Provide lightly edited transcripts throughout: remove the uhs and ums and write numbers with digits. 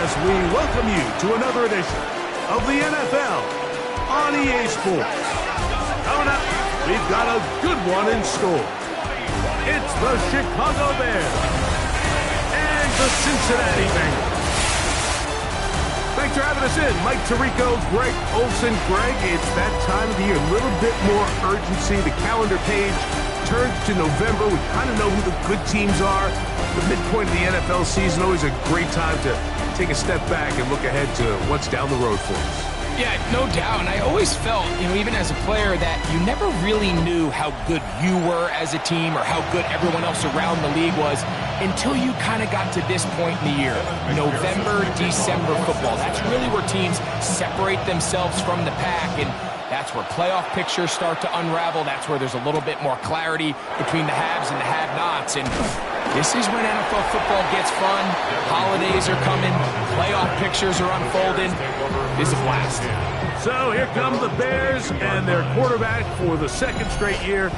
as we welcome you to another edition of the NFL on EA Sports. Coming up, we've got a good one in store. It's the Chicago Bears and the Cincinnati Bengals. Thanks for having us in. Mike Tirico, Greg Olsen. Greg, it's that time of the year. A little bit more urgency. The calendar page turns to November. We kind of know who the good teams are. The midpoint of the NFL season, always a great time to take a step back and look ahead to what's down the road for us. Yeah, no doubt. And I always felt, even as a player, that you never really knew how good you were as a team or how good everyone else around the league was until you kind of got to this point in the year. November, December football. That's really where teams separate themselves from the pack, and that's where playoff pictures start to unravel. That's where there's a little bit more clarity between the haves and the have-nots. And this is when NFL football gets fun. Holidays are coming. Playoff pictures are unfolding. This is a blast. So here come the Bears and their quarterback for the second straight year.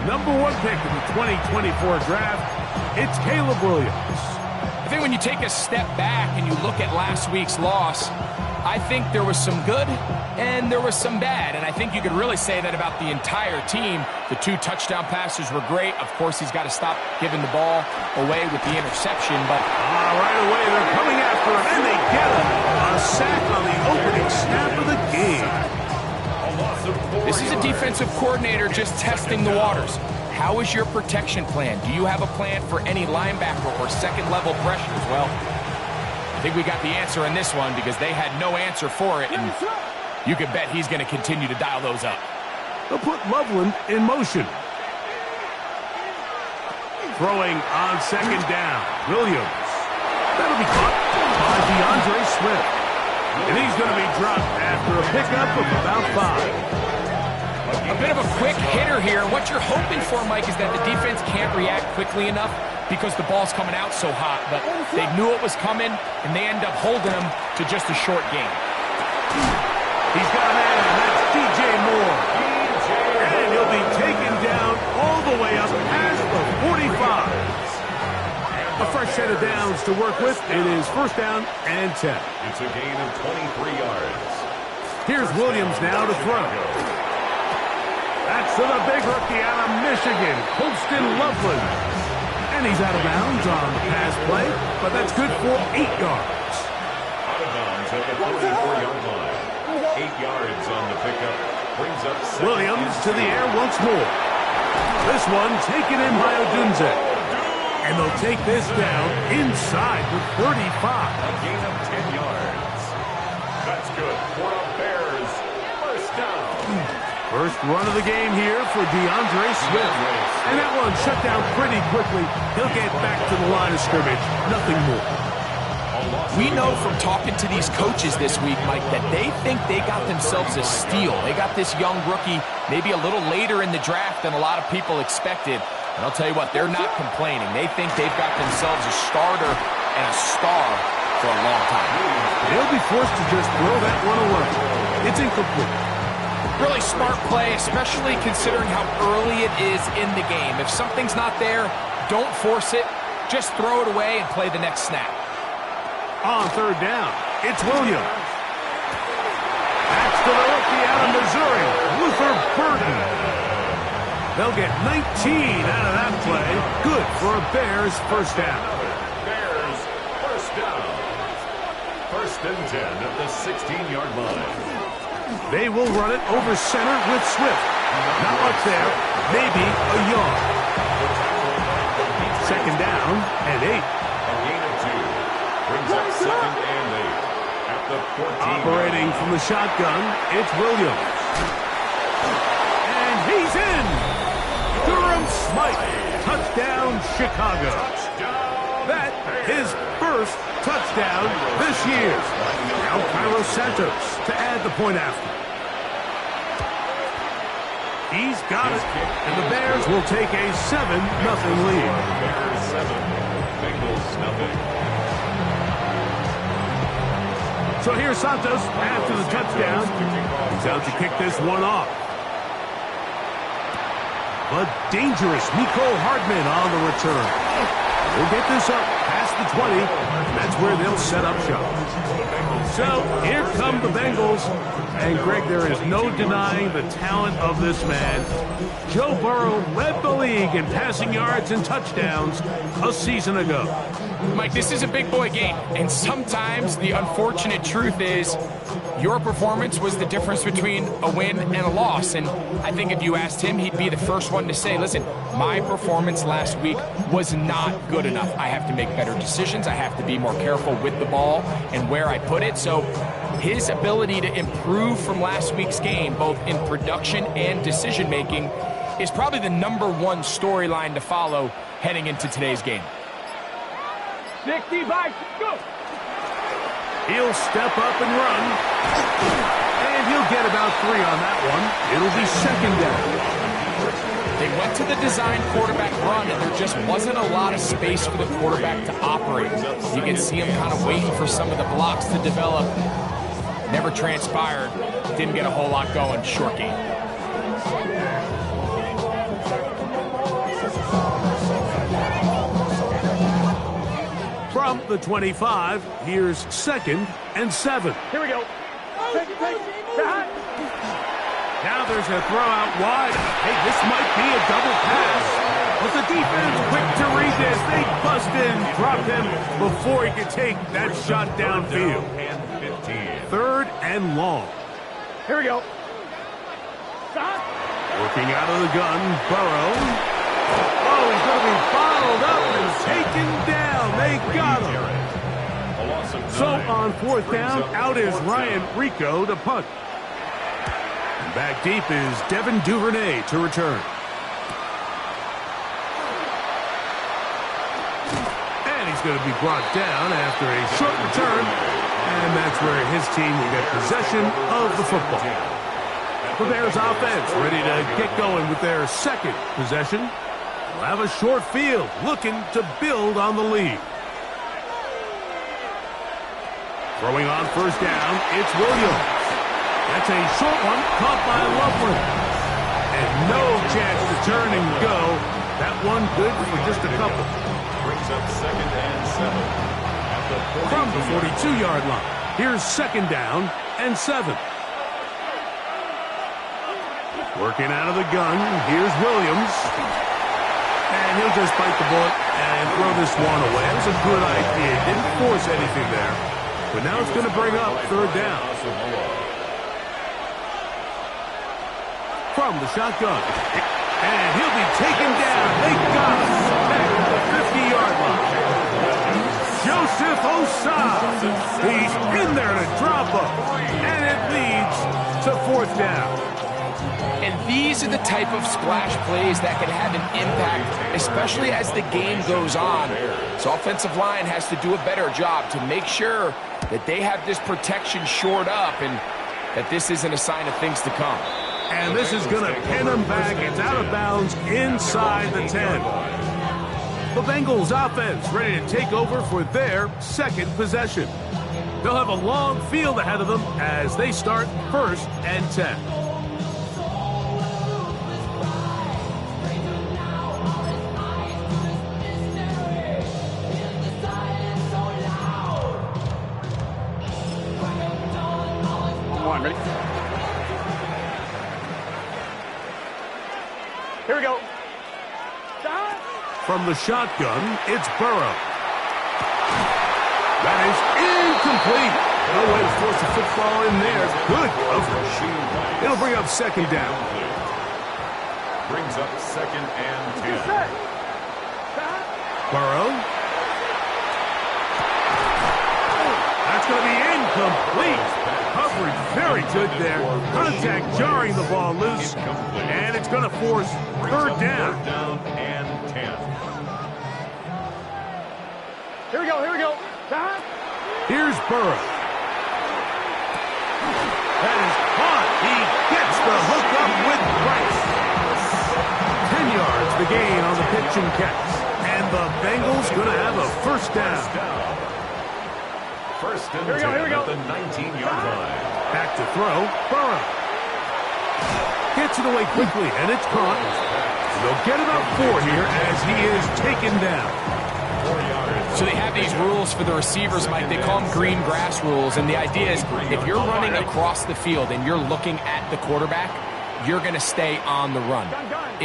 Number one pick in the 2024 draft. It's Caleb Williams. I think when you take a step back and you look at last week's loss, I think there was some good and there was some bad. And I think you could really say that about the entire team. The 2 touchdown passes were great. Of course, he's got to stop giving the ball away with the interception. But right away, they're coming after him, and they get him. A sack on the opening snap of the game. This is a defensive coordinator just testing the waters. How is your protection plan? Do you have a plan for any linebacker or second-level pressures? Well, I think we got the answer in this one because they had no answer for it, and you can bet he's going to continue to dial those up. They'll put Loveland in motion. Throwing on second down. Williams. That'll be caught by DeAndre Swift. And he's going to be dropped after a pickup of about 5. A bit of a quick hitter here. What you're hoping for, Mike, is that the defense can't react quickly enough because the ball's coming out so hot. But they knew it was coming, and they end up holding him to just a short game. He's got a man, and that's DJ Moore. And he'll be taken down all the way up past the 45. A fresh set of downs to work with. It is first down and 10. It's a gain of 23 yards. Here's Williams now to throw. That's to the big rookie out of Michigan, Colston Loveland. And he's out of bounds on the pass play, but that's good for 8 yards. Out of bounds at the 34-yard line. 8 yards on the pickup. Brings up Williams to the air once more. This one taken in by Odunze. And they'll take this down inside the 35. A gain of 10 yards. That's good for the Bears. First down. First run of the game here for DeAndre Swift. And that one shut down pretty quickly. He'll get back to the line of scrimmage. Nothing more. We know from talking to these coaches this week, Mike, that they think they got themselves a steal. They got this young rookie maybe a little later in the draft than a lot of people expected. And I'll tell you what, they're not complaining. They think they've got themselves a starter and a star for a long time. They'll be forced to just throw that one away. It's incomplete. Really smart play, especially considering how early it is in the game. If something's not there, don't force it. Just throw it away and play the next snap. On third down, it's Williams. That's to the rookie out of Missouri, Luther Burden. They'll get 19 out of that play. Good for a Bears first down. Bears first down. First and 10 at the 16-yard line. They will run it over center with Swift. Not much there. Maybe a yard. Second down and 8. A gain of 2. Brings up second and 8. At the 14. Operating from the shotgun, it's Williams. And he's in. Durham Smythe. Touchdown, Chicago. That his first touchdown this year. Now Carlos Santos to add the point after. He's got it, and the Bears will take a 7-0 lead. Bears 7, Bengals nothing. So here's Santos after the touchdown. He's out to kick this one off. But dangerous Mecole Hardman on the return. We'll get this up past the 20. That's where they'll set up shop. So here come the Bengals. And, Greg, there is no denying the talent of this man. Joe Burrow led the league in passing yards and touchdowns a season ago. Mike, this is a big boy game, and sometimes the unfortunate truth is your performance was the difference between a win and a loss. And I think if you asked him, he'd be the first one to say, listen, my performance last week was not good enough. I have to make better decisions. I have to be more careful with the ball and where I put it. So his ability to improve from last week's game, both in production and decision-making, is probably the #1 storyline to follow heading into today's game. 65, go! He'll step up and run. And he'll get about 3 on that one. It'll be second down. They went to the design quarterback run, and there just wasn't a lot of space for the quarterback to operate. You can see him kind of waiting for some of the blocks to develop. Never transpired. Didn't get a whole lot going. Short game. From the 25, here's 2nd and 7. Here we go. Now there's a throw out wide. Hey, this might be a double pass. But the defense quick to read this. They bust in, dropped him before he could take that shot downfield. 3rd and long. Here we go. Working out of the gun, Burrow. Oh, he's going to be bottled up and taken down. They got him. So on 4th down, out is Ryan Rico to punt. Back deep is Devin Duvernay to return. And he's going to be brought down after a short return. And that's where his team will get possession of the football. The Bears offense ready to get going with their 2nd possession. They'll have a short field looking to build on the lead. Throwing on 1st down, it's Williams. That's a short one caught by Loveland. And no chance to turn and go. That one good for just a couple. Brings up 2nd and 7. From the 42-yard line, here's 2nd down and 7. Working out of the gun, here's Williams. And he'll just bite the bullet and throw this one away. It was a good idea. Didn't force anything there. But now it's going to bring up 3rd down. From the shotgun. And he'll be taken down. They got him back at the 50-yard line. Joseph Osai. He's in there to drop him. And it leads to 4th down. And these are the type of splash plays that can have an impact, especially as the game goes on. So offensive line has to do a better job to make sure that they have this protection shored up and that this isn't a sign of things to come. And this is going to pin him back. It's out of bounds inside the 10. The Bengals offense ready to take over for their 2nd possession. They'll have a long field ahead of them as they start 1st and 10. Ready? Here we go. From the shotgun, it's Burrow. That is incomplete. No way to force the football in there. Good coverage. It'll bring up 2nd down. Brings up 2nd and 10. Burrow. That's going to be incomplete. Coverage very good there. Contact jarring the ball loose. And it's going to force 3rd down. 3rd down and 10. Here we go, here we go. Here's Burrow. That is caught. He gets the hook up with Price. 10 yards the gain on the pitch and catch. And the Bengals going to have a 1st down. 1st and 10 at the 19-yard line. Back to throw. Burrow. Gets it away quickly, and it's caught. They'll get about 4 here as he is taken down. 4 yards. So they have these rules for the receivers, Mike. They call them green grass rules. And the idea is if you're running across the field and you're looking at the quarterback, you're going to stay on the run.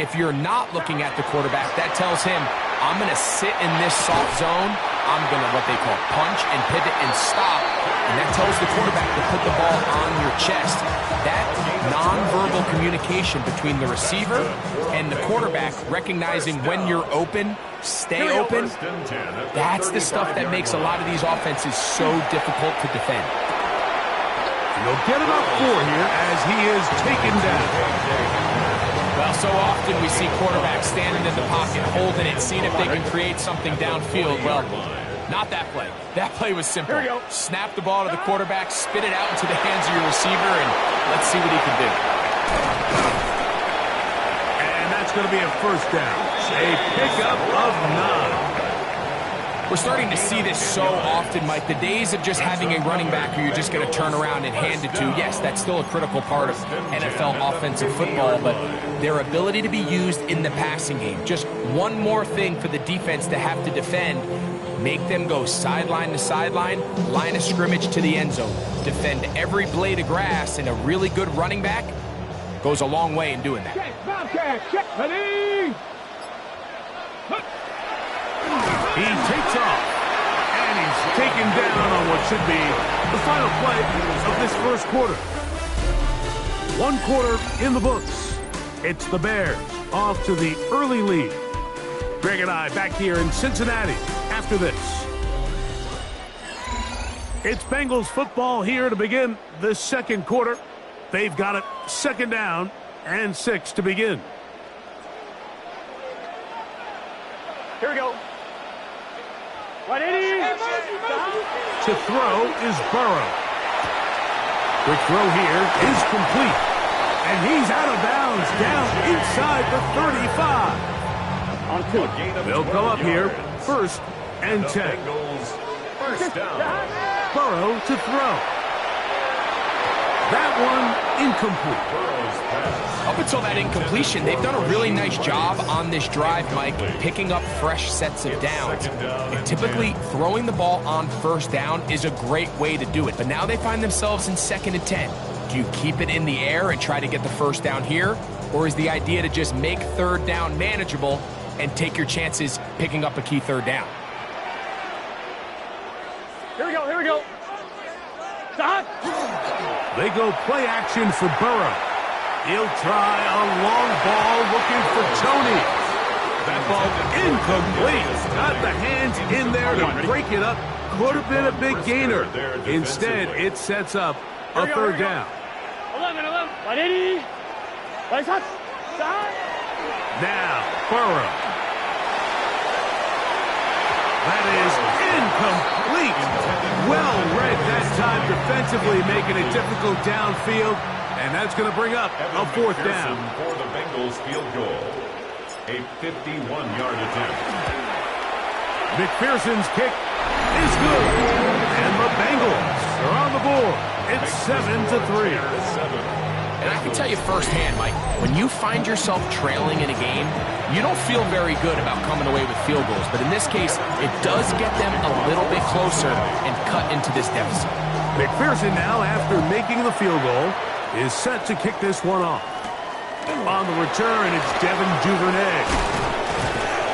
If you're not looking at the quarterback, that tells him, I'm going to sit in this soft zone. I'm going to what they call punch and pivot and stop. And that tells the quarterback to put the ball on your chest. That nonverbal communication between the receiver and the quarterback, recognizing when you're open, stay open, that's the stuff that makes a lot of these offenses so difficult to defend. He'll get about 4 here as he is taken down. Well, so often we see quarterbacks standing in the pocket, holding it, seeing if they can create something downfield. Well, not that play. That play was simple. Snap the ball to the quarterback, spit it out into the hands of your receiver, and let's see what he can do. And that's going to be a first down. A pickup of 9. We're starting to see this so often, Mike. The days of just having a running back who you're just going to turn around and hand it to, yes, that's still a critical part of NFL offensive football, but their ability to be used in the passing game, just one more thing for the defense to have to defend, make them go sideline to sideline, line of scrimmage to the end zone, defend every blade of grass, and a really good running back goes a long way in doing that. He takes off, and he's taken down on what should be the final play of this first quarter. 1 quarter in the books. It's the Bears off to the early lead. Greg and I back here in Cincinnati after this. It's Bengals football here to begin the second quarter. They've got it 2nd down and 6 to begin. Here we go. 180. To throw is Burrow. Quick throw here is complete. And he's out of bounds down inside the 35. On 2. They'll come up here 1st and 10. First down. Burrow to throw. That one incomplete. Up until that incompletion, they've done a really nice job on this drive, Mike, picking up fresh sets of downs. And typically, throwing the ball on 1st down is a great way to do it. But now they find themselves in 2nd and 10. Do you keep it in the air and try to get the 1st down here? Or is the idea to just make 3rd down manageable and take your chances picking up a key 3rd down? Here we go. Here we go. Stop. They go play action for Burrow. He'll try a long ball looking for Tony. That ball incomplete. Got the hands in there to break it up. Could have been a big gainer. Instead, it sets up a 3rd down. 11. 180. Now, Burrow. That is incomplete. Well read that time defensively, making it difficult downfield. And that's going to bring up a 4th down. For the Bengals field goal. A 51-yard attempt. McPherson's kick is good. And the Bengals are on the board. It's 7-3. And I can tell you firsthand, Mike, when you find yourself trailing in a game, you don't feel very good about coming away with field goals. But in this case, it does get them a little bit closer and cut into this deficit. McPherson now, after making the field goal, is set to kick this one off. On the return, it's Devin Duvernay.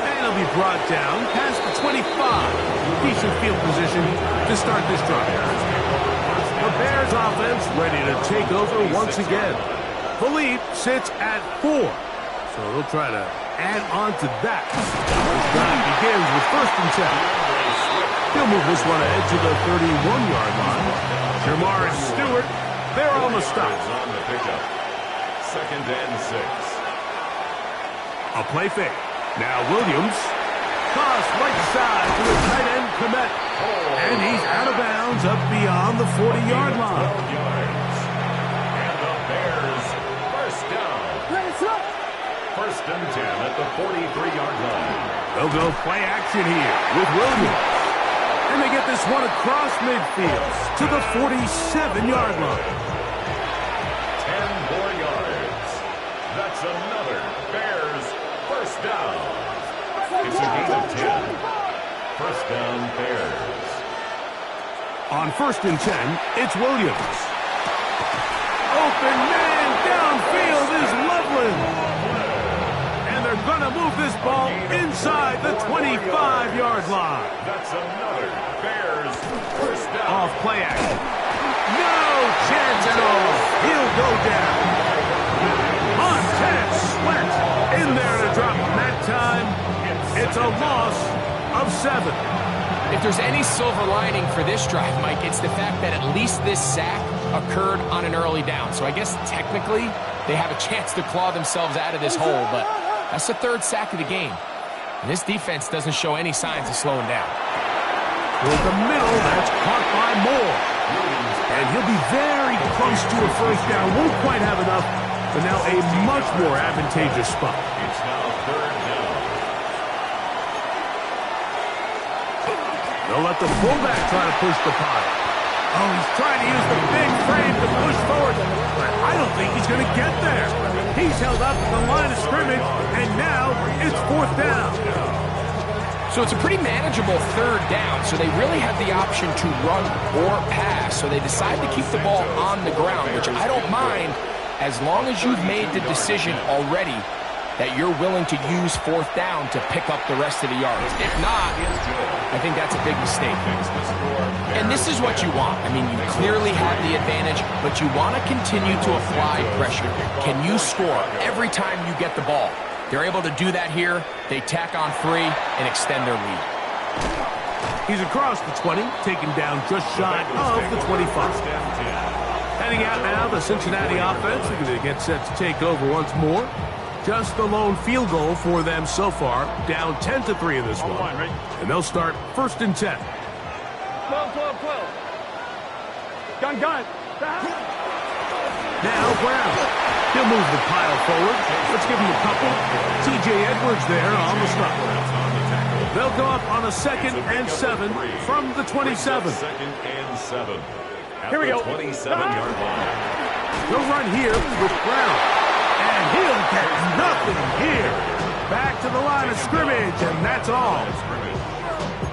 And he'll be brought down past the 25. Decent field position to start this drive. The Bears offense ready to take over once again. The lead sits at 4. So they'll try to add on to that. This drive begins with 1st and 10. He'll move this one ahead to the 31-yard line. Jamar Stewart, they're on the stop. On the pickup. 2nd and 6. A play fake. Now Williams. Toss right side to the tight end Komet. And he's out of bounds up beyond the 40-yard line. 12 yards. And the Bears first down. 1st and 10 at the 43-yard line. They'll go play action here with Williams. And they get this one across midfield to the 47-yard line. 10 more yards. That's another Bears first down. It's a gain of 10. First down, Bears. On 1st and 10, it's Williams. Open man downfield is Loveland. And they're going to move this ball inside the 25-yard line. That's another Bears first down. Off play action. No chance at all. He'll go down. Montez Sweat in there to drop him that time. It's a loss of 7. If there's any silver lining for this drive, Mike, it's the fact that at least this sack occurred on an early down. So I guess technically they have a chance to claw themselves out of this hole, but that's the 3rd sack of the game. And this defense doesn't show any signs of slowing down. With the middle, that's caught by Moore. And he'll be very close to a first down. Won't quite have enough, but now a much more advantageous spot. It's now 3rd down. They'll let the fullback try to push the pile. Oh, he's trying to use the big frame to push forward, but I don't think he's going to get there. He's held up at the line of scrimmage, and now it's 4th down. So it's a pretty manageable 3rd down, so they really have the option to run or pass. So they decide to keep the ball on the ground, which I don't mind as long as you've made the decision already that you're willing to use 4th down to pick up the rest of the yards. If not, I think that's a big mistake. And this is what you want. I mean, you clearly have the advantage, but you want to continue to apply pressure. Can you score every time you get the ball? They're able to do that here. They tack on 3 and extend their lead. He's across the 20, taken down just shy of the 25. Heading out now, the Cincinnati offense are going to get set to take over once more. Just the lone field goal for them so far, down 10-3 in this one. And they'll start 1st and 10. 12. Gun. Now Brown. He'll move the pile forward. Let's give him a couple. T.J. Edwards there on the stop. They'll go up on a 2nd and 7 from the 27. 2nd and 7. Here we go. 27-yard line. They'll run here with Brown. And he'll get nothing here. Back to the line of scrimmage, and that's all.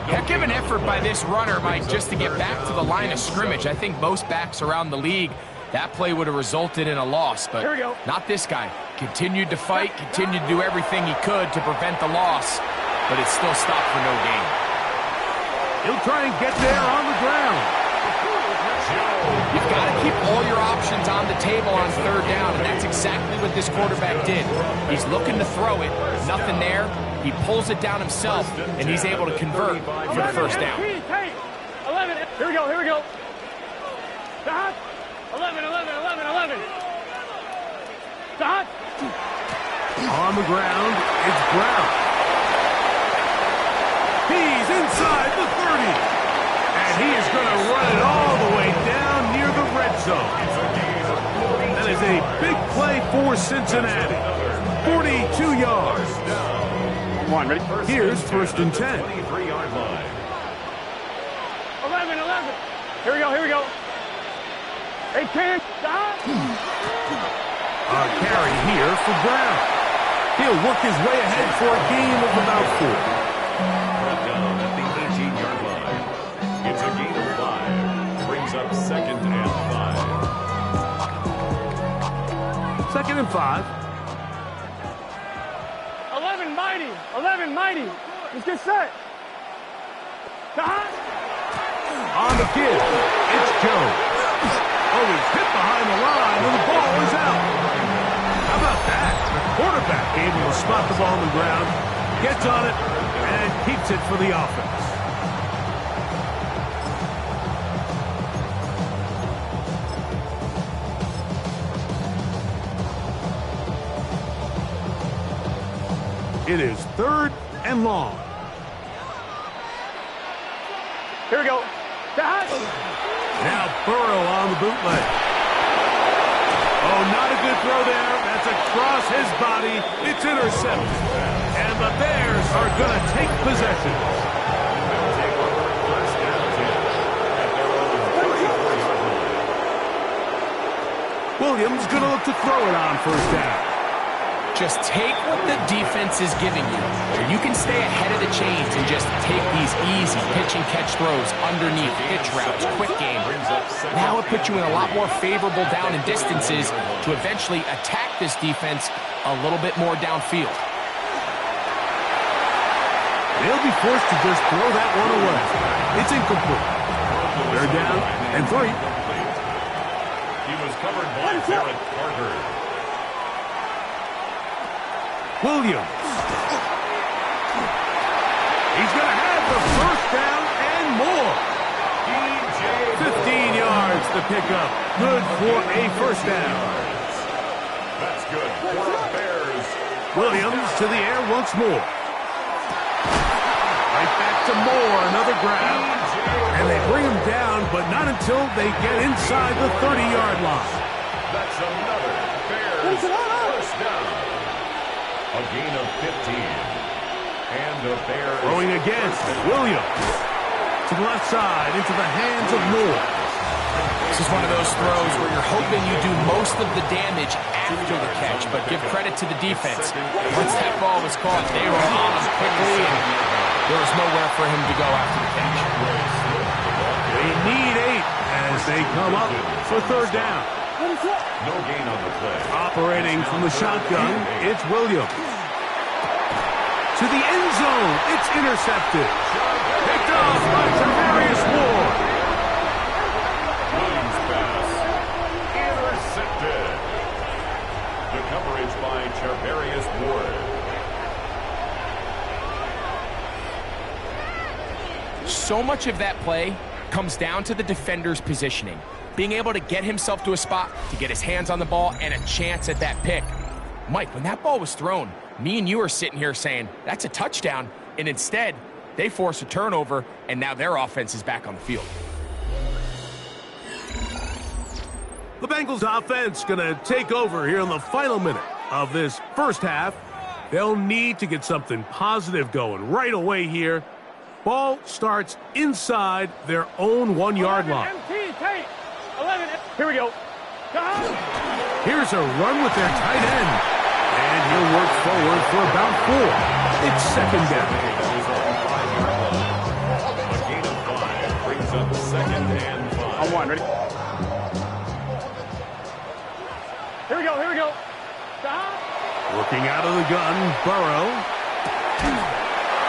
Heck of an effort by this runner, Mike, just to get back to the line of scrimmage. I think most backs around the league, that play would have resulted in a loss, but not this guy. Continued to fight, continued to do everything he could to prevent the loss, but it still stopped for no gain. He'll try and get there on the ground. You've got to keep all your options on the table on 3rd down, and that's exactly what this quarterback did. He's looking to throw it, nothing there. He pulls it down himself, and he's able to convert for the 1st down. 11. Here we go. Stop. 11. Stop. On the ground, it's Brown. He's inside the 30. And he is going to run it all the way down near the red zone. That is a big play for Cincinnati. 42 yards. Come on, ready? Here's 1st and 10. 23-yard line. 11. Here we go. 8-10. Stop. A carry here for Brown. He'll work his way ahead for a gain of about 4. Brought down at the 18-yard line. It's a gain of 5. Brings up 2nd and 5. 2nd and 5. 11 mighty. Let's get set. Stop. On the give, it's Jones. Oh, he's hit behind the line, and the ball is out. How about that? The quarterback able to spot the ball on the ground, gets on it, and keeps it for the offense. It is 3rd and long. Here we go. Stop. Now Burrow on the bootleg. Oh, not a good throw there. That's across his body. It's intercepted. And the Bears are going to take possession. They'll take over 1st and 10 at their own 34-yard line. Williams going to look to throw it on 1st down. Just take what the defense is giving you. You can stay ahead of the chains and just take these easy pitch and catch throws underneath, pitch routes, quick game. Now it puts you in a lot more favorable down and distances to eventually attack this defense a little bit more downfield. They'll be forced to just throw that one away. It's incomplete. They're down and 3. He was covered by Garrett Carter. Williams. He's going to have the first down and more. 15 yards to pick up. Good for a first down. That's good for the Bears. Williams to the air once more. Right back to Moore, another grab. And they bring him down, but not until they get inside the 30-yard line. That's another Bears first down. A gain of 15. And the Bears throwing again. Williams to the left side, into the hands of Moore. This is one of those throws where you're hoping you do most of the damage after the catch, but give credit to the defense. Once that ball was caught, they were on him quickly, and there was nowhere for him to go after the catch. They need 8 as they come up for third down. No gain on the play. Operating from the shotgun, it's Williams. To the end zone, it's intercepted. Picked off by Javarius Ward. Williams pass. Intercepted. The coverage by Javarius Ward. So much of that play comes down to the defender's positioning. Being able to get himself to a spot, to get his hands on the ball, and a chance at that pick. Mike, when that ball was thrown, me and you are sitting here saying, that's a touchdown, and instead, they force a turnover, and now their offense is back on the field. The Bengals offense going to take over here in the final minute of this first half. They'll need to get something positive going right away here. Ball starts inside their own 1-yard line. Here we go. Here's a run with their tight end. And he'll work forward for about 4. It's second down. A gain of 5 brings up second and 5. On 1, ready? Here we go, here we go. Working out of the gun, Burrow.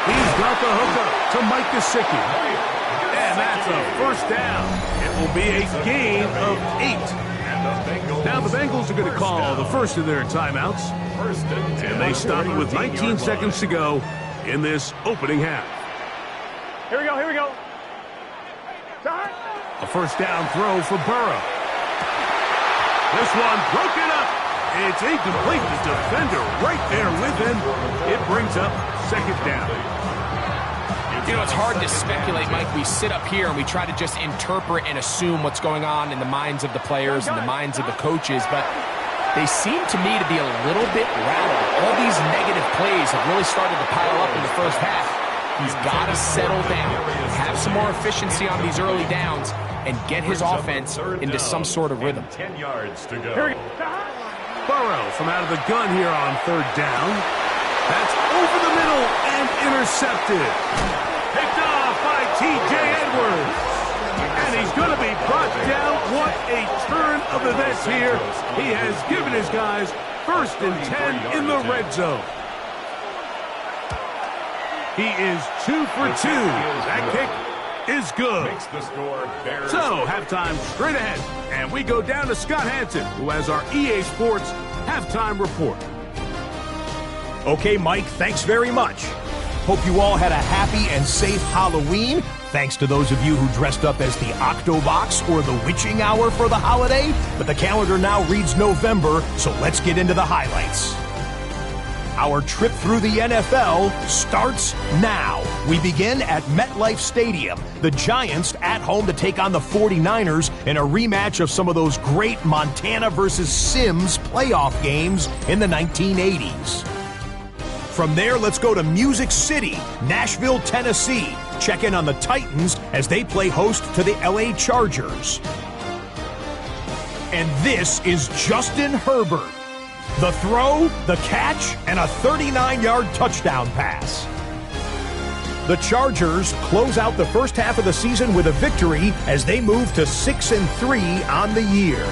He's got the hookup to Mike Gesicki. And that's a first down. It will be a gain of 8. Now the Bengals are going to call the first of their timeouts. And they stop it with 19 seconds to go in this opening half. Here we go, here we go. A first down throw for Burrow. This one broken up. It's incomplete. The defender right there with him. It brings up second down. You know, it's hard to speculate, Mike. We sit up here and we try to just interpret and assume what's going on in the minds of the players and the minds of the coaches, but they seem to me to be a little bit rattled. All these negative plays have really started to pile up in the first half. He's got to settle down, have some more efficiency on these early downs, and get his offense into some sort of rhythm. 10 yards to go. Burrow from out of the gun here on third down. That's over the middle and intercepted. Picked off by T.J. Edwards. And he's going to be brought down. What a turn of events here. He has given his guys first and 10 in the red zone. He is 2 for 2. That kick is good. So, halftime straight ahead. And we go down to Scott Hansen, who has our EA Sports halftime report. Okay, Mike, thanks very much. Hope you all had a happy and safe Halloween. Thanks to those of you who dressed up as the Octobox or the Witching Hour for the holiday. But the calendar now reads November, so let's get into the highlights. Our trip through the NFL starts now. We begin at MetLife Stadium. The Giants at home to take on the 49ers in a rematch of some of those great Montana versus Sims playoff games in the 1980s. From there, let's go to Music City, Nashville, Tennessee. Check in on the Titans as they play host to the LA Chargers. And this is Justin Herbert. The throw, the catch, and a 39-yard touchdown pass. The Chargers close out the first half of the season with a victory as they move to 6-3 on the year.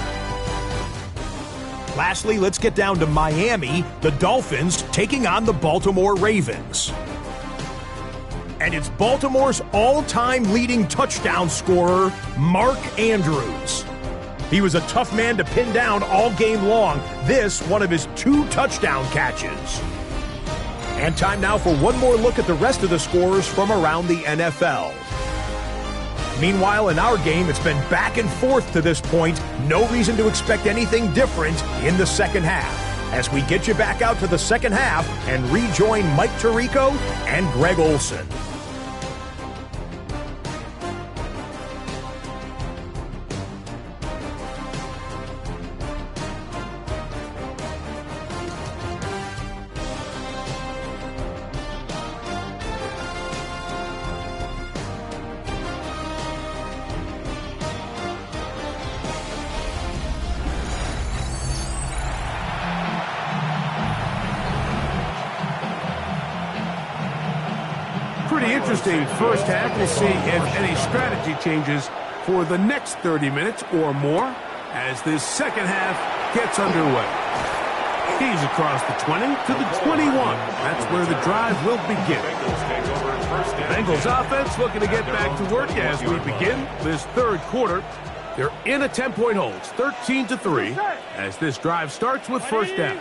Lastly, let's get down to Miami, the Dolphins taking on the Baltimore Ravens. And it's Baltimore's all-time leading touchdown scorer, Mark Andrews. He was a tough man to pin down all game long. This, one of his 2 touchdown catches. And time now for one more look at the rest of the scorers from around the NFL. Meanwhile, in our game, it's been back and forth to this point. No reason to expect anything different in the second half. As we get you back out to the second half and rejoin Mike Tirico and Greg Olson. Pretty interesting first half. We'll see if any strategy changes for the next 30 minutes or more as this second half gets underway. He's across the 20 to the 21. That's where the drive will begin. Bengals offense looking to get back to work as we begin this third quarter. They're in a 10-point hold, 13-3, as this drive starts with first down.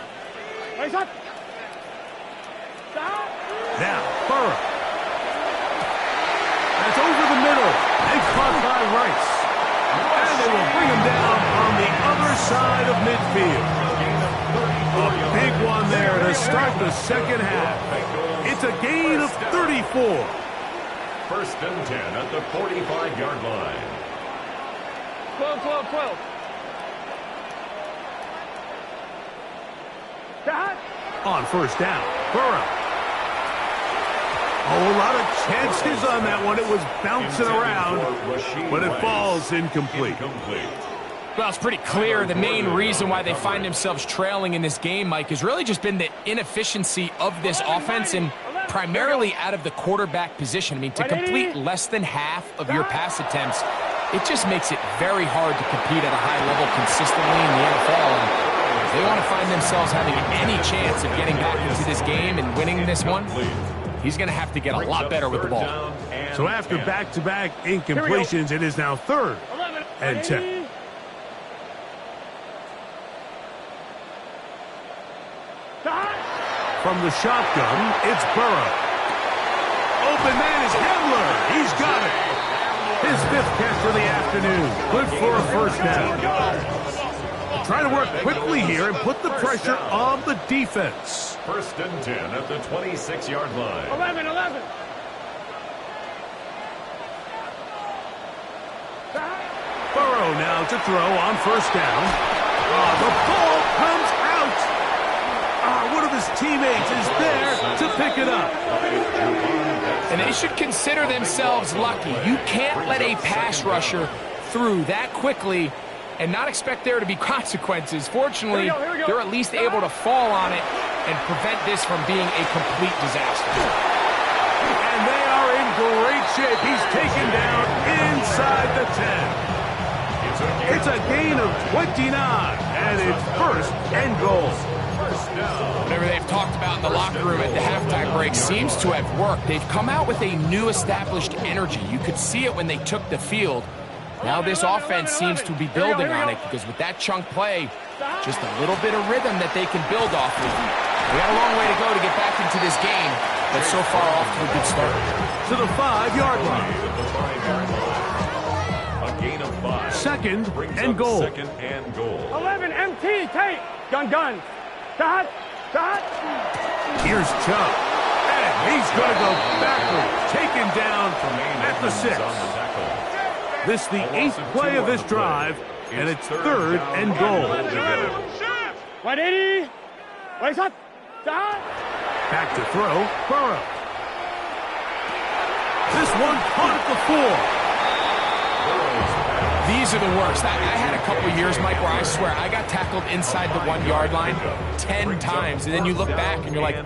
Now, Burrow. That's over the middle and caught by Rice. And they will bring him down on the other side of midfield. A big one there to start the second half. It's a gain of 34. First and 10 at the 45-yard line. 12. On first down, Burrow. Oh, a lot of chances on that one. It was bouncing around, but it falls incomplete. Well, it's pretty clear the main reason why they find themselves trailing in this game, Mike, has really just been the inefficiency of this offense and primarily out of the quarterback position. I mean, to complete less than half of your pass attempts, it just makes it very hard to compete at a high level consistently in the NFL. And if they want to find themselves having any chance of getting back into this game and winning this one, he's going to have to get a lot better with the ball. So after back-to-back incompletions, it is now 3rd and 10. From the shotgun, it's Burrow. Open man is Hamler. He's got it. His 5th catch for the afternoon. Good for a first down. Trying to work quickly here and put the pressure on the defense. First and 10 at the 26-yard line. 11. Burrow now to throw on first down. The ball comes out. One of his teammates is there to pick it up. And they should consider themselves lucky. You can't let a pass rusher through that quickly and not expect there to be consequences. Fortunately, Here we go. they're at least able to fall on it and prevent this from being a complete disaster. And they are in great shape. He's taken down inside the 10. It's a gain of 29, and it's first and goal. Whatever they've talked about in the locker room at the halftime break seems to have worked. They've come out with a new established energy. You could see it when they took the field. Now this offense seems to be building on it because with that chunk play, just a little bit of rhythm that they can build off of. We got a long way to go to get back into this game, but so far off to a good start. To the 5-yard line. A gain of 5. Second and goal. 11 MT tape. Gun. Dot. Here's Chubb. And he's going to go backwards. Taken down at the 6. This is the 8th play of this drive, and it's 3rd and goal. 180. Wait up. Dot. Back to throw, Burrow. This one caught at the 4. These are the worst. I had a couple years, Mike, where I swear I got tackled inside the 1 yard line 10 times. And then you look back and you're like,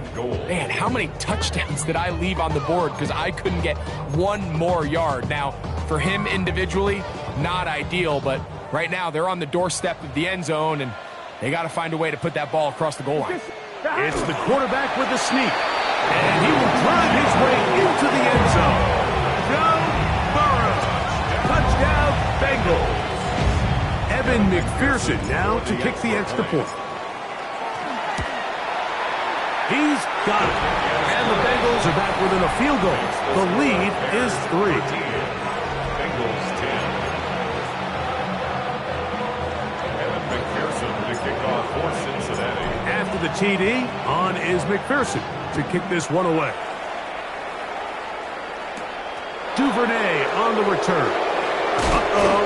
man, how many touchdowns did I leave on the board because I couldn't get one more yard? Now, for him individually, not ideal, but right now they're on the doorstep of the end zone, and they got to find a way to put that ball across the goal line. It's the quarterback with the sneak, and he will drive his way into the end zone. Joe Burrow, touchdown Bengals. Evan McPherson now to kick the extra point. He's got it, and the Bengals are back within a field goal. The lead is 3. Bengals 10. Evan McPherson to kick off for Cincinnati. After the TD, on is McPherson to kick this one away. Duvernay on the return. Uh-oh.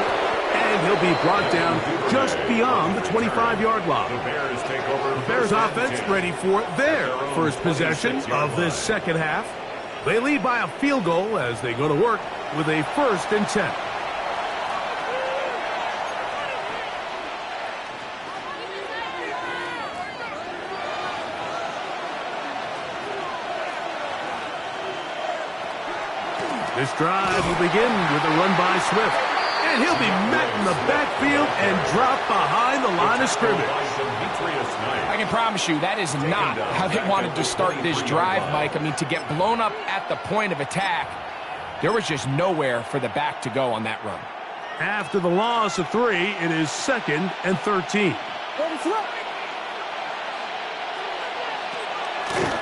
And he'll be brought down just beyond the 25-yard line. The Bears take over. The Bears offense ready for their first possession of this second half. They lead by a field goal as they go to work with a 1st and 10. This drive will begin with a run by Swift. And he'll be met in the backfield and dropped behind the line of scrimmage. I can promise you that is not how they wanted to start this drive, Mike. I mean, to get blown up at the point of attack, there was just nowhere for the back to go on that run. After the loss of 3, it is 2nd and 13.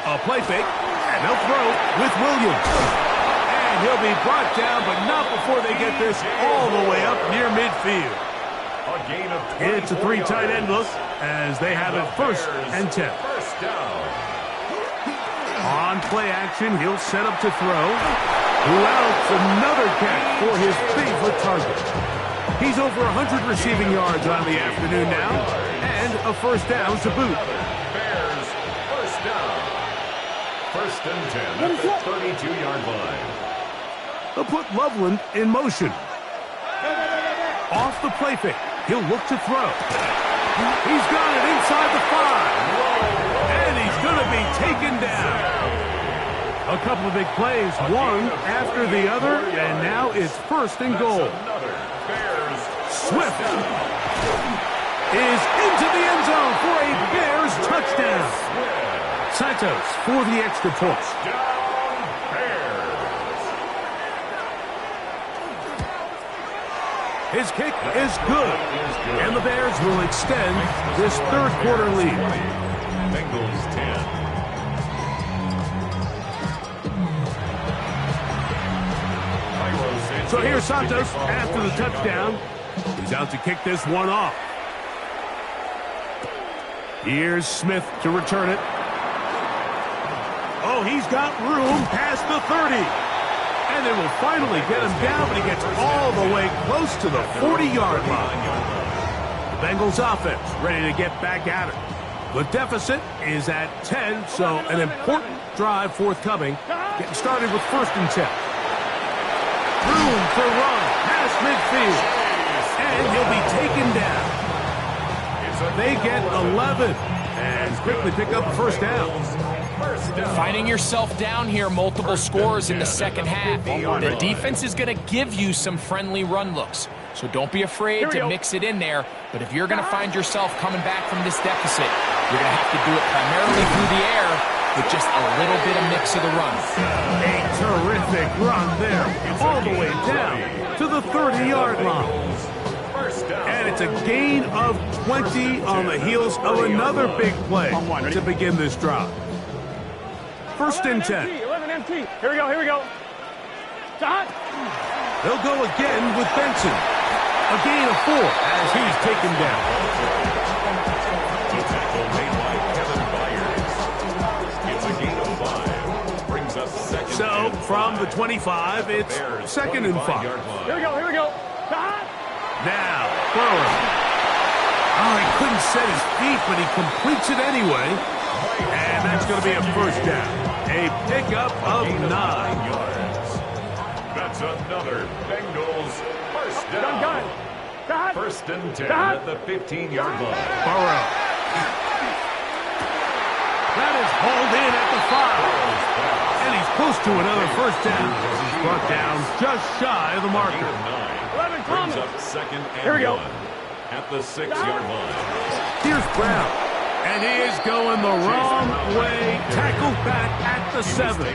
A play fake, and they'll throw with Williams. He'll be brought down, but not before they get this all the way up near midfield. It's a 3 tight end look as they have it 1st and 10. First down. On play action, he'll set up to throw. Who else? Another catch for his favorite target. He's over 100 receiving yards on the afternoon now, and a 1st down to boot. Bears, 1st down. 1st and 10 at the 32-yard line. They'll put Loveland in motion. Off the play fake. He'll look to throw. He's got it inside the 5. And he's going to be taken down. A couple of big plays, one after the other, and now it's 1st and goal. Swift is into the end zone for a Bears touchdown. Santos for the extra point. His kick is good, and the Bears will extend this 3rd quarter lead. Bengals 10. So here's Santos after the touchdown. He's out to kick this one off. Here's Smith to return it. Oh, he's got room past the 30. And they will finally get him down, but he gets all the way close to the 40-yard line. The Bengals offense ready to get back at it. The deficit is at 10, so an important drive forthcoming. Getting started with 1st and 10. Room for run past midfield. And he'll be taken down. They get 11 and quickly pick up a 1st down. Finding yourself down here, multiple scores in the second half. The defense is going to give you some friendly run looks, so don't be afraid to mix it in there. But if you're going to find yourself coming back from this deficit, you're going to have to do it primarily through the air with just a little bit of mix of the run. A terrific run there, all the way down to the 30-yard line. And it's a gain of 20 on the heels of another big play to begin this drive. 1st and 10. 11 MT. Here we go. Shot. They'll go again with Benson. A gain of 4 as he's taken down. The tackle made by Kevin Byers. It's a gain of 5. Brings us 2nd. So from the 25, it's 2nd and 5. Here we go. Shot. Now, Burrow. Oh, he couldn't set his feet, but he completes it anyway. And that's going to be a 1st down. A pickup of 9 yards. That's another Bengals 1st down. First and 10 at the 15-yard line. Burrow. That is hauled in at the 5. And he's close to another first down. He's brought down just shy of the marker. 11 brings up second and 1 at the 6-yard line. Here's Brown. And he is going the wrong way. Tackled back at the 7.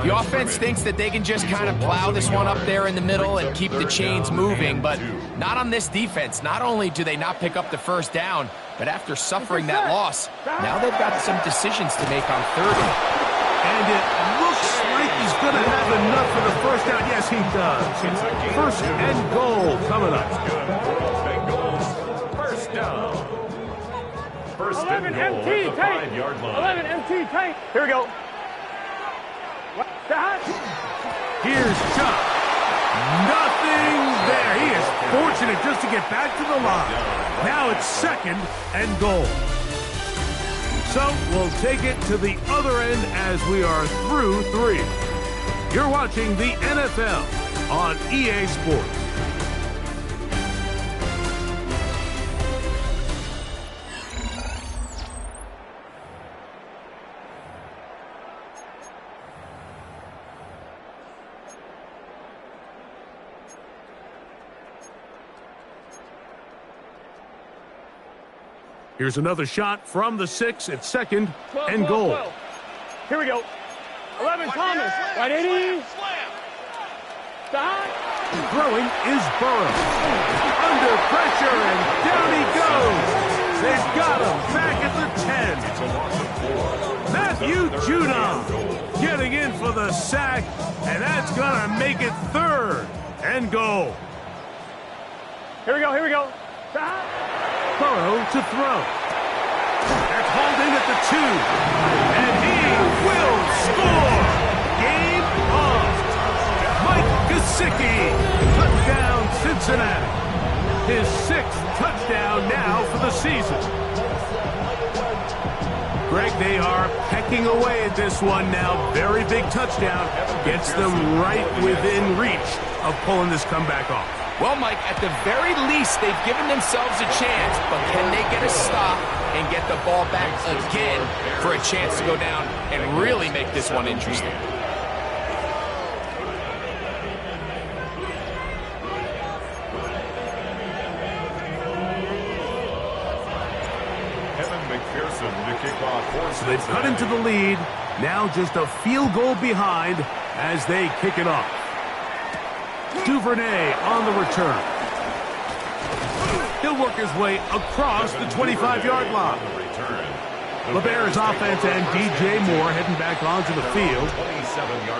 The offense thinks that they can just kind of plow this one up there in the middle and keep the chains moving, but not on this defense. Not only do they not pick up the first down, but after suffering that loss, now they've got some decisions to make on 3rd. And it looks like he's going to have enough for the first down. Yes, he does. First and goal coming up. First down. First 11 and goal MT at the tank. 5-yard line. 11 MT tank. Here we go. Here's Chuck. Nothing there. He is fortunate just to get back to the line. Now it's second and goal. So we'll take it to the other end as we are through 3. You're watching the NFL on EA Sports. Here's another shot from the 6 at second and goal. 12. Here we go. 11 Thomas. Right 80. Stop. Throwing is Burrow. Under pressure, and down he goes. They've got him back at the 10. Matthew Judon getting in for the sack, and that's going to make it 3rd and goal. Here we go. Here we go. Stop. Burrow to throw. That's hauled in at the 2. And he will score. Game on. Mike Gesicki. Touchdown Cincinnati. His 6th touchdown now for the season. Greg, they are pecking away at this one now. Very big touchdown. Gets them right within reach of pulling this comeback off. Well, Mike, at the very least, they've given themselves a chance, but can they get a stop and get the ball back again for a chance to go down and really make this one interesting? So they've cut into the lead. Now just a field goal behind as they kick it off. Duvernay on the return. He'll work his way across the 25-yard line. LeBear's offense and DJ Moore heading back onto the field.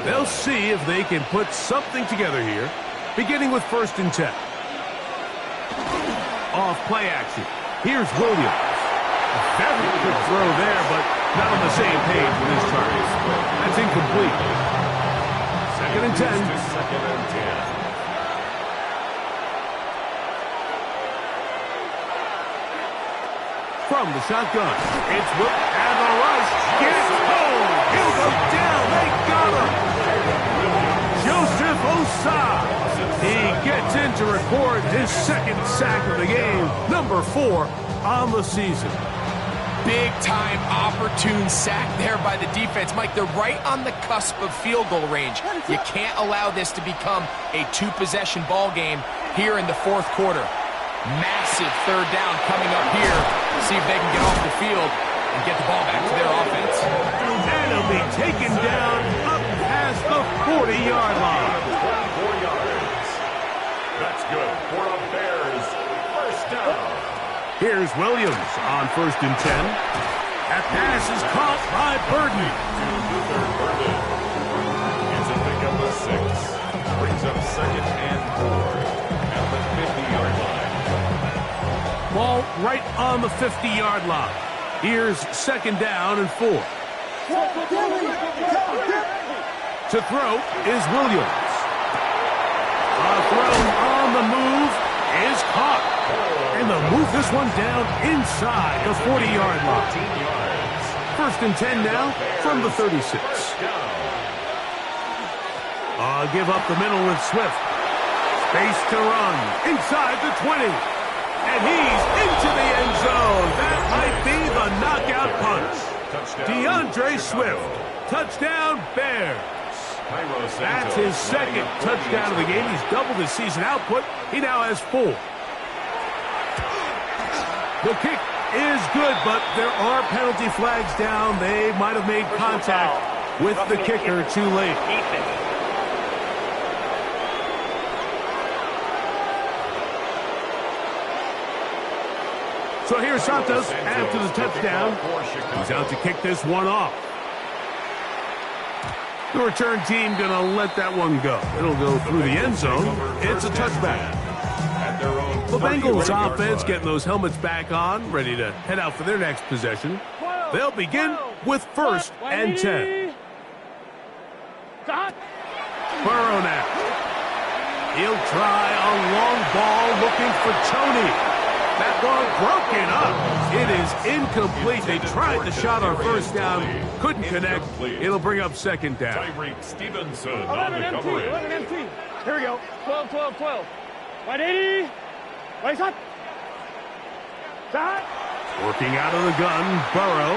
They'll see if they can put something together here, beginning with 1st and 10. Off play action. Here's Williams. A very quick throw there, but not on the same page with his target. That's incomplete. 2nd and 10. Second and 10. From the shotgun, it's whipped and the rush gets home. He'll go down. They got him. Joseph Osai. He gets in to record his 2nd sack of the game, number 4 on the season. Big-time opportune sack there by the defense. Mike, they're right on the cusp of field goal range. You can't allow this to become a 2-possession ball game here in the 4th quarter. Massive 3rd down coming up here. See if they can get off the field and get the ball back to their offense. And it'll be taken down up past the 40-yard line. 4 yards. That's good for the Bears. First down. Here's Williams on 1st and 10. That pass is caught by Burden. Gets a pick up a 6. Brings up 2nd and 4 at the 50-yard line. Ball right on the 50-yard line. Here's 2nd down and 4. To throw is Williams. A throw on the move is caught. And they'll move this one down inside the 40-yard line. 1st and 10 now from the 36. Give up the middle with Swift. Space to run inside the 20. And he's into the end zone. That might be the knockout punch. DeAndre Swift. Touchdown, Bears. That's his second touchdown of the game. He's doubled his season output. He now has 4. The kick is good, but there are penalty flags down. They might have made contact with the kicker too late. So here's Santos after the touchdown. He's out to kick this one off. The return team going to let that one go. It'll go through the end zone. It's a touchback. The Bengals offense getting those helmets back on, ready to head out for their next possession. They'll begin with 1st and 10. Burrow now. He'll try a long ball looking for Tony. That ball broken up. It is incomplete. They tried the shot on 1st down. Couldn't connect. It'll bring up 2nd down. Tyreek Stevenson on the coverage. 11 MT. Here we go. 12, 12, 12. 180. Right up. Shot. Working out of the gun, Burrow.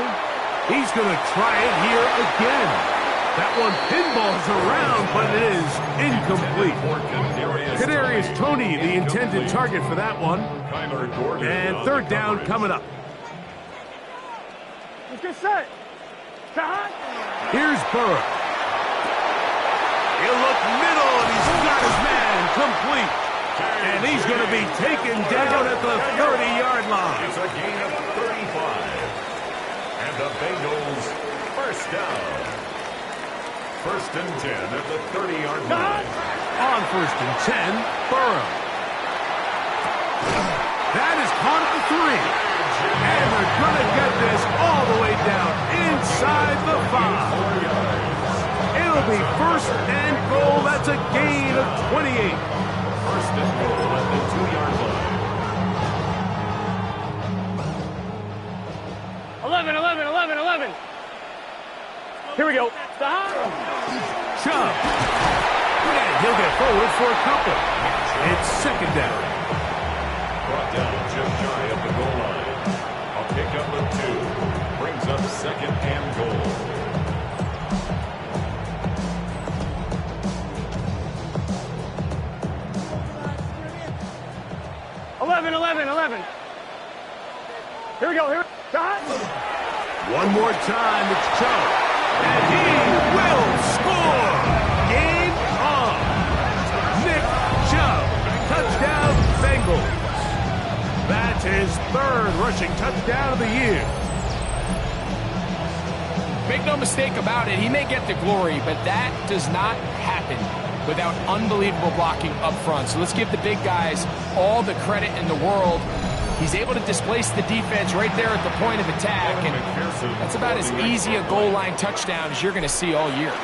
He's going to try it here again. That one pinballs around, but it is incomplete. Kadarius Toney, the intended target for that one. And 3rd down coming up. Let's get set. Shot. Here's Burrow. He'll look middle, and he's got his man complete. And he's going to be taken down at the 30-yard line. It's a gain of 35. And the Bengals 1st down. 1st and 10 at the 30-yard line. On 1st and 10, Burrow. That is caught at the 3. And they're going to get this all the way down inside the 5. It'll be 1st and goal. That's a gain of 28. 1st and goal at the 2-yard line. 11, 11, 11, 11. Here we go. Chubb. And he'll get forward for a couple. It's 2nd down. Brought down just shy of the goal line. A pickup of 2. Brings up 2nd and goal. Eleven, 11, 11. Here we go. Here. Shot. One more time. It's Chubb. And he will score. Game on. Nick Chubb. Touchdown, Bengals. That's his 3rd rushing touchdown of the year. Make no mistake about it, he may get the glory, but that does not happen without unbelievable blocking up front. So let's give the big guys all the credit in the world. He's able to displace the defense right there at the point of attack, and that's about as easy a goal line touchdown as you're going to see all year.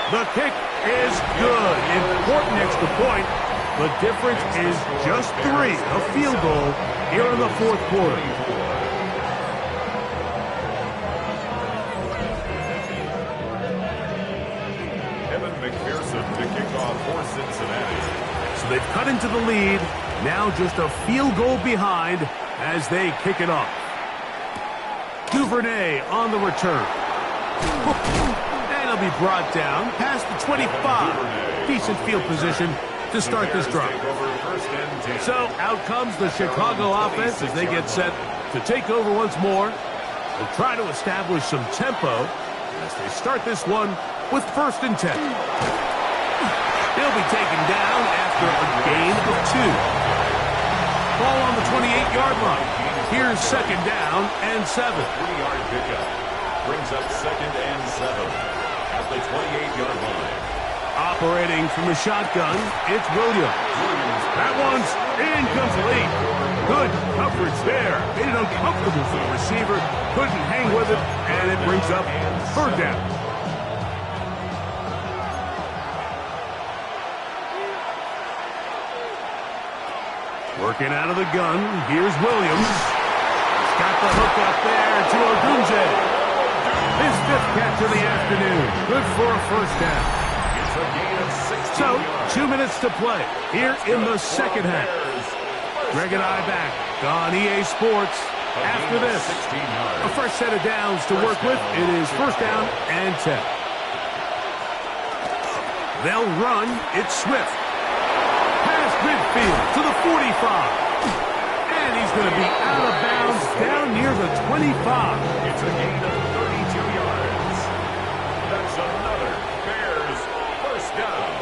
The kick is good. Important extra point. The difference is just 3. A field goal here in the 4th quarter. Evan McPherson to kick off for Cincinnati. So they've cut into the lead. Now just a field goal behind as they kick it off. Duvernay on the return. And he'll be brought down past the 25. Decent field position to start this drive. So out comes the Chicago offense as they get set to take over once more. They'll try to establish some tempo as they start this one with 1st and 10. He'll be taken down after a gain of 2. Ball on the 28-yard line. Here's 2nd down and 7. 3-yard pickup. Brings up 2nd and 7 at the 28-yard line. Operating from the shotgun, it's Williams. That one's incomplete. Good coverage there. Made it uncomfortable for the receiver. Couldn't hang with it, and it brings up 3rd down. Working out of the gun, here's Williams. He's got the hook up there to Odunze. His 5th catch of the afternoon. Good for a 1st down. It's a gain of 16. So, 2 minutes to play here in the second half. Greg and I back on EA Sports. After this, a first set of downs to work with. It is first down and 10. They'll run. It's Swift. Past midfield to the 45. And he's going to be out of bounds down near the 25. It's a gain of 32 yards. That's another Bears first down.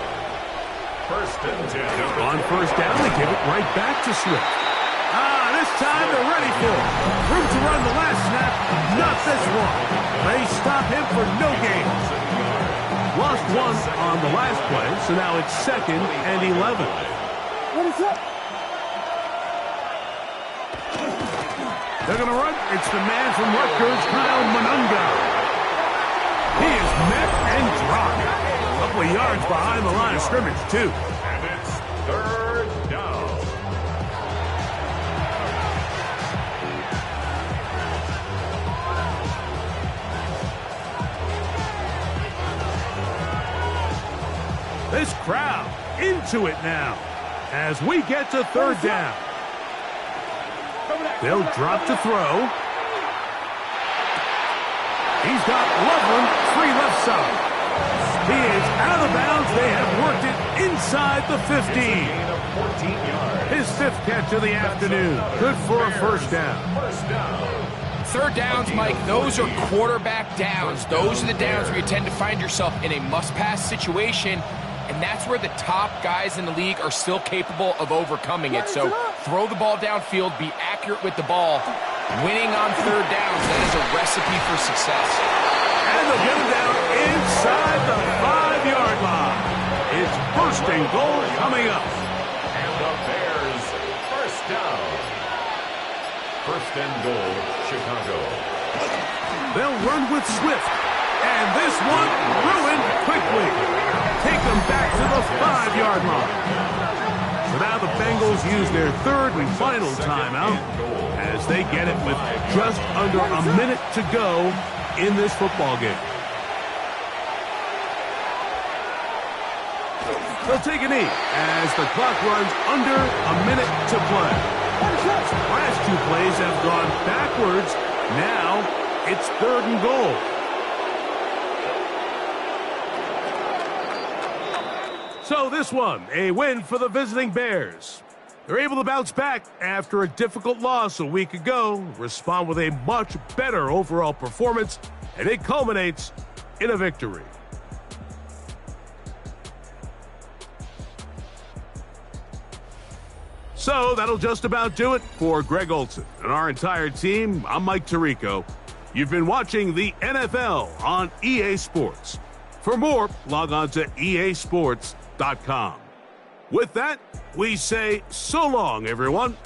First and 10. On first down, they give it right back to Swift. This time they're ready for it. Room to run the last snap. Not this one. They stop him for no gain. Lost one on the last play, so now it's second and 11. What is up? They're going to run. It's the man from Rutgers, Kyle Monunga. He is met and dropped. A couple of yards behind the line of scrimmage, too. And it's third down. This crowd into it now as we get to third down. They'll drop to throw. He's got Loveland free left side. He is out of bounds. They have worked it inside the 15. His fifth catch of the afternoon. Good for a first down. Third downs, Mike, those are quarterback downs. Those are the downs where you tend to find yourself in a must-pass situation, and that's where the top guys in the league are still capable of overcoming it. So throw the ball downfield, be accurate with the ball. Winning on third downs, that is a recipe for success. And they'll get him down inside the 5-yard line. It's first and goal coming up. And the Bears first down. First and goal, Chicago. They'll run with Swift. And this one ruined quickly. Take them back to the 5-yard line. So now the Bengals use their third and final timeout as they get it with just under a minute to go in this football game. They'll take a knee as the clock runs under a minute to play. Last two plays have gone backwards. Now it's third and goal. So this one, a win for the visiting Bears. They're able to bounce back after a difficult loss a week ago, respond with a much better overall performance, and it culminates in a victory. So that'll just about do it for Greg Olson and our entire team. I'm Mike Tirico. You've been watching the NFL on EA Sports. For more, log on to easports.com. With that, we say so long, everyone.